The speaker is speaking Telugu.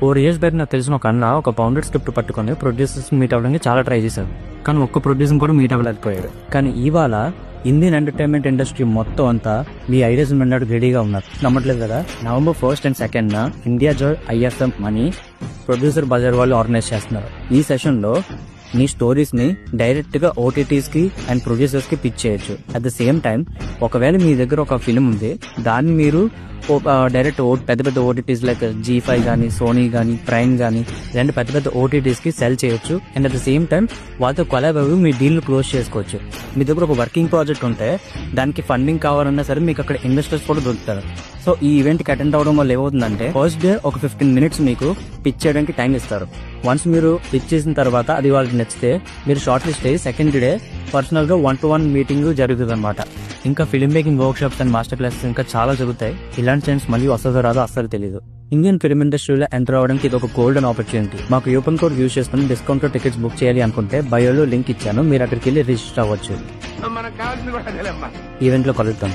4 years బ్యాక్ నాకు తెలిసిన ఒక అన్న ఒక బౌండెడ్ స్క్రిప్ట్ పట్టుకొని ప్రొడ్యూసర్స్ మీట్ అవ్వడానికి చాలా ట్రై చేశారు, కానీ ఒక్క ప్రొడ్యూసర్ కూడా మీట్ అవ్వలేకపోయాడు. కానీ ఇవాళ ఇండియన్ ఎంటర్టైన్మెంట్ ఇండస్ట్రీ మొత్తం అంతా మీ ఐడియాస్ వినడానికి రెడీగా ఉన్నారు. నమ్మట్లేదు కదా? November 1st and 2nd India Joy IFM అని ప్రొడ్యూసర్ బజార్ వాళ్ళు ఆర్గనైజ్ చేస్తున్నారు. ఈ సెషన్ లో మీ స్టోరీస్ ని డైరెక్ట్ గా OTTs కి అండ్ ప్రొడ్యూసర్స్ కి పిచ్ చేయొచ్చు. అట్ ద సేమ్ టైం ఒకవేళ మీ దగ్గర ఒక ఫిల్మ్ ఉంది, దాన్ని మీరు డైరెక్ట్ పెద్ద పెద్ద OTTs లైక్ G5 కానీ, సోనీ కానీ, ప్రైమ్ కానీ ఇలాంటి పెద్ద పెద్ద OTTs కి సెల్ చేయొచ్చు. And at the same time వాళ్ళతో కొలాబ్ అయ్యి మీ డీల్ క్లోజ్ చేసుకోవచ్చు. మీ దగ్గర ఒక వర్కింగ్ ప్రాజెక్ట్ ఉంటే దానికి ఫండింగ్ కావాలన్నా సరే మీకు అక్కడ ఇన్వెస్టర్స్ కూడా దొరుకుతారు. సో ఈ ఈవెంట్ కి అటెండ్ అవడం వల్ల ఏమవుతుందంటే ఫస్ట్ డే ఒక 15 minutes మీకు పిచ్ చేయడానికి టైం ఇస్తారు. వన్స్ మీరు పిచ్ చేసిన తర్వాత అది వాళ్ళకి నచ్చితే మీరు షార్ట్ లిస్ట్ అయ్యి సెకండ్ డే పర్సనల్ గా 1-to-1 మీటింగ్ జరుగుతుంది అనమాట. ఇంకా film making work shops and master classes ఇంకా చాలా జరుగుతాయి. ఇలాంటి ఛాన్స్ మళ్ళీ వస్తుందో రాదో అస్సలు తెలియదు. ఇండియన్ ఫిల్మ్ ఇండస్ట్రీలో ఎంటర్ అవడానికి ఇది ఒక గోల్డెన్ ఆపర్చునిటీ. మాకు కూపన్ కోడ్ యూజ్ చేసుకుని డిస్కౌంట్ లో టికెట్స్ బుక్ చేయాలి అనుకుంటే బయోలో లింక్ ఇచ్చాను, మీరు అక్కడికి వెళ్ళి రిజిస్టర్ అవ్వచ్చు. ఈవెంట్ లో కలుద్దాం.